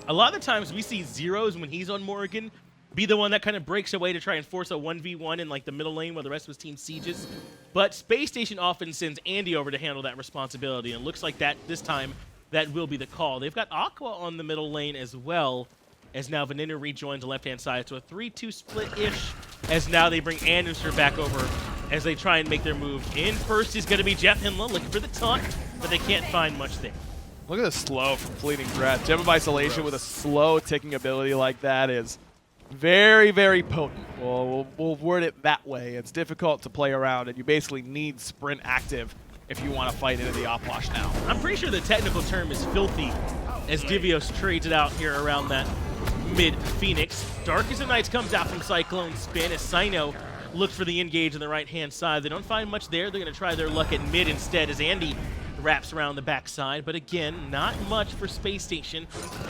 A lot of the times we see Zeros when he's on Morrigan be the one that kind of breaks away to try and force a 1v1 in like the middle lane while the rest of his team sieges. But Space Station often sends Andy over to handle that responsibility, and it looks like that this time that will be the call. They've got Aqua on the middle lane as well, as now Venenu rejoins the left-hand side. So a 3-2 split-ish, as now they bring andinster back over as they try and make their move. In first is going to be JeffHindla looking for the taunt, but they can't find much there. Look at the slow from Fleeting Breath. Gem of Isolation with a slow ticking ability like that is very, very potent. We'll word it that way. It's difficult to play around, and you basically need sprint active if you want to fight into the Opwash now. I'm pretty sure the technical term is filthy, as Divios trades it out here around that mid-Phoenix. Dark as the Nights comes out from CycloneSpin as Cyno looks for the engage on the right-hand side. They don't find much there. They're going to try their luck at mid instead as Andy wraps around the backside. But again, not much for Space Station.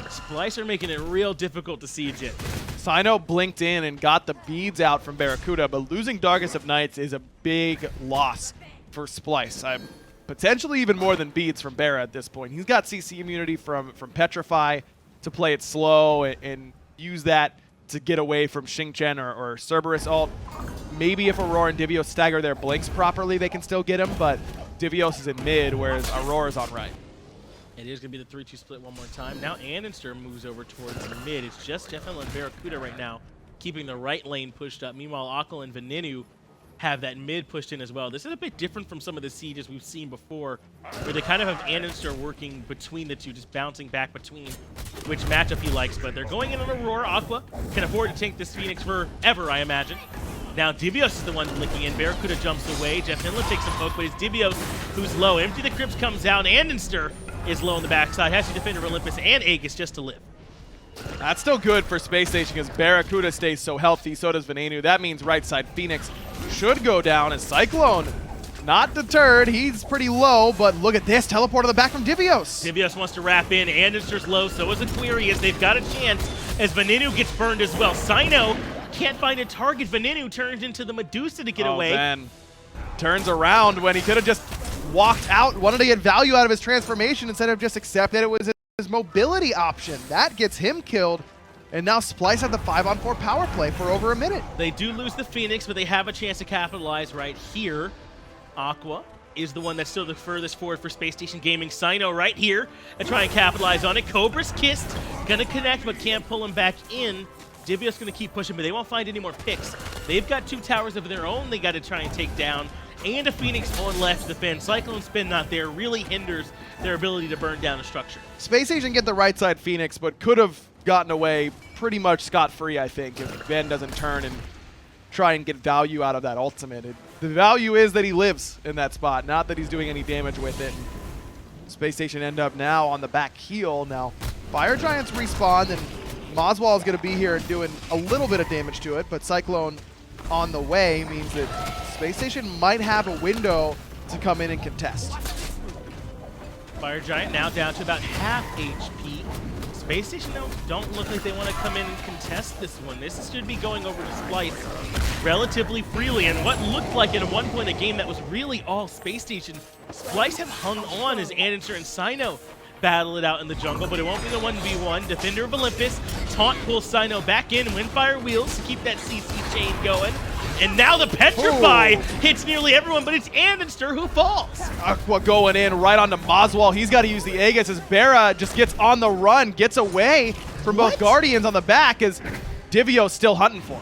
Splyce are making it real difficult to siege it. Cyno blinked in and got the beads out from BaRRaCCuDDa, but losing Darkest of Nights is a big loss for Splyce. Potentially even more than beads from Barra at this point. He's got CC immunity from Petrify to play it slow and use that to get away from Xing or Cerberus ult. Maybe if Aror and Divios stagger their blinks properly, they can still get him, but Divios is in mid, whereas Aror is on right. It is going to be the 3-2 split one more time. Now andinster moves over towards the mid. It's just JeffHindla and BaRRaCCuDDa right now, keeping the right lane pushed up. Meanwhile, Aqua and Venenu have that mid pushed in as well. This is a bit different from some of the sieges we've seen before, where they kind of have andinster working between the two, just bouncing back between which matchup he likes. But they're going in on Aurora. Aqua can afford to tank this Phoenix forever, I imagine. Now Divios is the one blinking in. BaRRaCCuDDa jumps away. JeffHindla takes some poke, but it's Divios who's low. Empty the Crypts comes out. andinster is low on the backside. Has to defend Olympus and Aegis just to live. That's still good for Space Station because BaRRaCCuDDa stays so healthy, so does Venenu. That means right side Phoenix should go down as Cyclone, not deterred. He's pretty low, but look at this. Teleport on the back from Divios. Divios wants to wrap in. andinster's low, so is Aquarius. They've got a chance as Venenu gets burned as well. Cyno can't find a target. Venenu turns into the Medusa to get away. Then turns around when he could have just walked out, wanted to get value out of his transformation instead of just accept that it was his mobility option. That gets him killed, and now Splyce had the 5-on-4 power play for over a minute. They do lose the Phoenix, but they have a chance to capitalize right here. Aqua is the one that's still the furthest forward for Space Station Gaming. Cyno right here and try and capitalize on it. Cobra's kissed, gonna connect, but can't pull him back in. Divios gonna keep pushing, but they won't find any more picks. They've got 2 towers of their own they gotta try and take down, and a Phoenix on left to defend. CycloneSpin not there really hinders their ability to burn down a structure. Space Station get the right side Phoenix, but could have gotten away pretty much scot-free, I think, if Ben doesn't turn and try and get value out of that ultimate. The value is that he lives in that spot, not that he's doing any damage with it. Space Station end up now on the back heel. Now, Fire Giants respawn, and moswal is going to be here doing a little bit of damage to it, but Cyclone on the way means that Space Station might have a window to come in and contest. Fire Giant now down to about half HP. Space Station don't look like they want to come in and contest this one. This should be going over to Splyce relatively freely. And what looked like at one point a game that was really all Space Station, Splyce have hung on as andinster and Cyno battle it out in the jungle, but it won't be the 1v1. Defender of Olympus, taunt pulls Cyno back in, Windfire Wheels to keep that CC chain going. And now the Petrify hits nearly everyone, but it's andinster who falls. Aqua going in right onto moswal. He's got to use the Aegis as Barra just gets on the run, gets away from both Guardians on the back as Divios still hunting for him.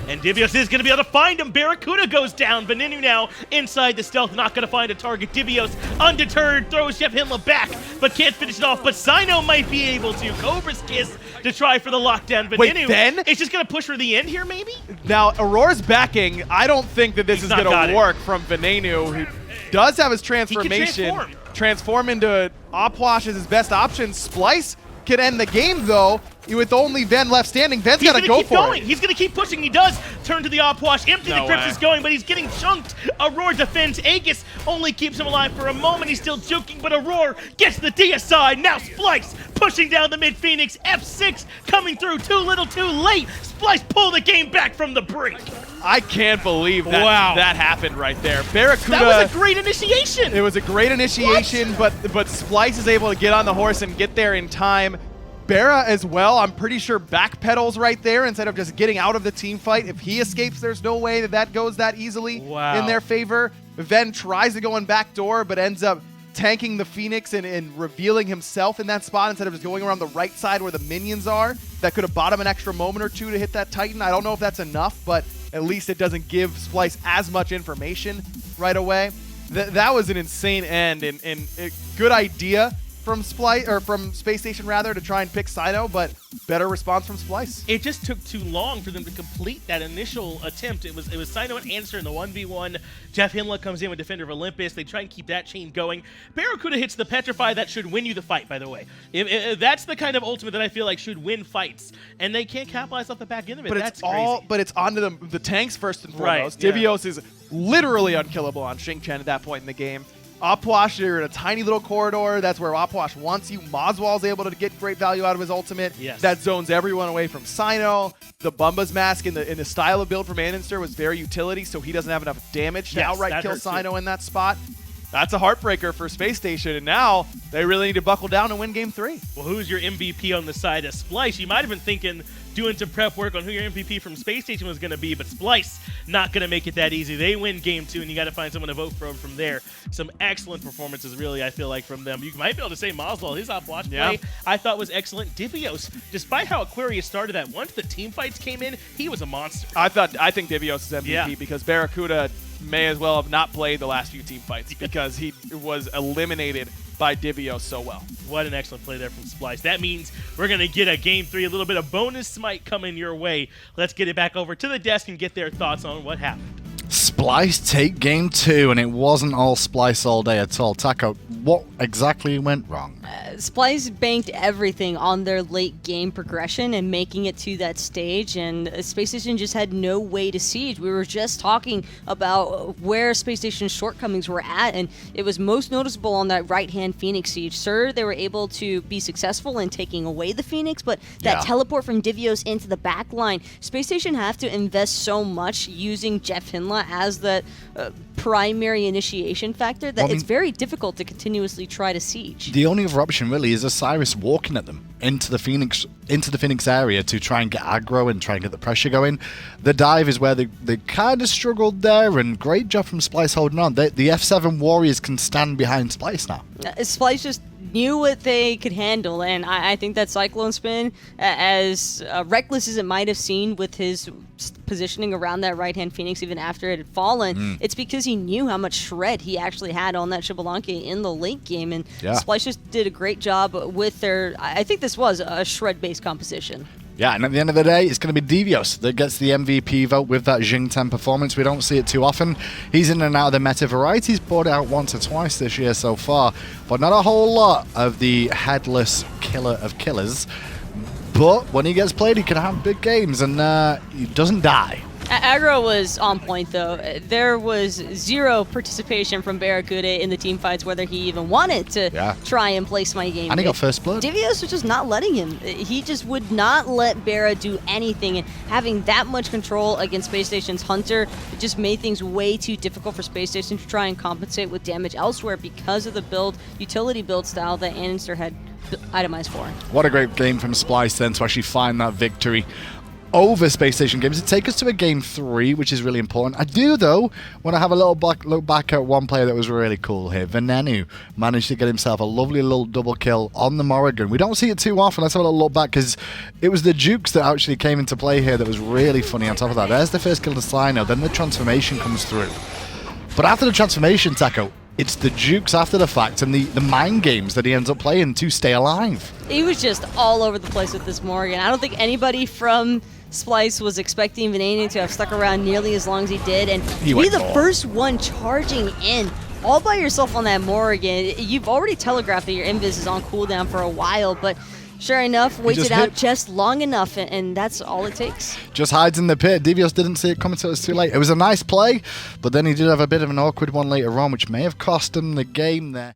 And Divios is going to be able to find him. BaRRaCCuDDa goes down. Venenu now inside the stealth, not going to find a target. Divios, undeterred, throws JeffHindla back, but can't finish it off. But Cyno might be able to. Cobra's Kiss to try for the lockdown. Venenu, Wait, then? It's just going to push for the end here, maybe? Now, Aror's backing. I don't think that this is going to work from Venenu, who does have his transformation. He can transform into Opwash is his best option. Splyce can end the game, though, with only Ven left standing. Ven's got to go for it. He's going to keep pushing. He does turn to the Opwash. Empty the Crypt is going, but he's getting chunked. Aurora defends. Aegis only keeps him alive for a moment. He's still juking, but Aurora gets the DSI. Now Splyce pushing down the mid-Phoenix. F6 coming through. Too little, too late. Splyce pull the game back from the brink. I can't believe that that happened right there. BaRRaCCuDDa. That was a great initiation. It was a great initiation, but Splyce is able to get on the horse and get there in time. BaRRa as well, I'm pretty sure backpedals right there instead of just getting out of the team fight. If he escapes, there's no way that goes that easily in their favor. Ven tries to go in backdoor, but ends up tanking the Phoenix and revealing himself in that spot instead of just going around the right side where the minions are. That could have bought him an extra moment or two to hit that Titan. I don't know if that's enough, but at least it doesn't give Splyce as much information right away. That was an insane end and a good idea from Splyce, or from Spacestation rather, to try and pick Cyno, but better response from Splyce. It just took too long for them to complete that initial attempt. It was Cyno and andinster in the 1v1. JeffHindla comes in with Defender of Olympus. They try and keep that chain going. BaRRaCCuDDa hits the Petrify. That should win you the fight, by the way. That's the kind of ultimate that I feel like should win fights, and they can't capitalize off the back end of it. But That's crazy. But it's onto the tanks first and foremost. Right, Divios is literally unkillable on Xing at that point in the game. Opwash, you're in a tiny little corridor. That's where Opwash wants you. moswal's able to get great value out of his ultimate. Yes. That zones everyone away from Cyno. The Bumba's Mask in the style of build from andinster was very utility, so he doesn't have enough damage to outright kill Cyno in that spot. That's a heartbreaker for Spacestation, and now they really need to buckle down and win Game 3. Well, who's your MVP on the side of Splyce? You might have been thinking, doing some prep work on who your MVP from Spacestation was going to be, but Splyce not going to make it that easy. They win Game 2, and you got to find someone to vote from there. Some excellent performances, really, I feel like, from them. You might be able to say moswal, his Opwash play, I thought was excellent. Divios, despite how Aquarius started that, once the team fights came in, he was a monster. I think Divios is MVP because BaRRaCCuDDa may as well have not played the last few team fights because he was eliminated by Divios so well. What an excellent play there from Splyce. That means we're going to get a Game 3, a little bit of bonus smite coming your way. Let's get it back over to the desk and get their thoughts on what happened. Splyce take Game 2, and it wasn't all Splyce all day at all. Taco, what exactly went wrong? Splyce banked everything on their late game progression and making it to that stage, and Spacestation just had no way to siege. We were just talking about where Spacestation's shortcomings were at, and it was most noticeable on that right-hand Phoenix siege. Sure, they were able to be successful in taking away the Phoenix, but that teleport from Divios into the back line, Spacestation have to invest so much using JeffHindla as the primary initiation factor that it's very difficult to continuously try to siege. The only other option really is Osiris walking at them into the Phoenix area to try and get aggro and try and get the pressure going. The dive is where they kind of struggled there, and great job from Splyce holding on. The F7 warriors can stand behind Splyce now. Splyce just knew what they could handle, and I think that CycloneSpin, as reckless as it might have seemed with his positioning around that right-hand Phoenix even after it had fallen, it's because he knew how much shred he actually had on that Xbalanque in the late game, and Splyce just did a great job with their, I think this was a shred-based composition. Yeah, and at the end of the day, it's going to be Divios that gets the MVP vote with that Xing 10 performance. We don't see it too often. He's in and out of the meta variety. He's brought it out once or twice this year so far, but not a whole lot of the headless killer of killers. But when he gets played, he can have big games, and he doesn't die. Aggro was on point, though. There was zero participation from BaRRaCCuDDa in the team fights, whether he even wanted to try and place my game. And he got first blood. Divios was just not letting him. He just would not let BaRRa do anything, and having that much control against Spacestation's Hunter, it just made things way too difficult for Spacestation to try and compensate with damage elsewhere because of the utility build style that andinster had itemized for. What a great game from Splyce then to actually find that victory. over Spacestation Games to take us to a game 3, which is really important. I do, though, want to have a little look back at one player that was really cool here. Venenu managed to get himself a lovely little double kill on the Morrigan. We don't see it too often. Let's have a little look back, because it was the Jukes that actually came into play here that was really funny on top of that. There's the first kill to Cyno, then the transformation comes through. But after the transformation, Taco, it's the Jukes after the fact and the mind games that he ends up playing to stay alive. He was just all over the place with this Morrigan. I don't think anybody from Splyce was expecting Venenu to have stuck around nearly as long as he did, and to be the first one charging in all by yourself on that Morrigan. You've already telegraphed that your invis is on cooldown for a while, but sure enough, waits it out just long enough, and that's all it takes. Just hides in the pit. Divios didn't see it coming until it was too late. It was a nice play, but then he did have a bit of an awkward one later on, which may have cost him the game there.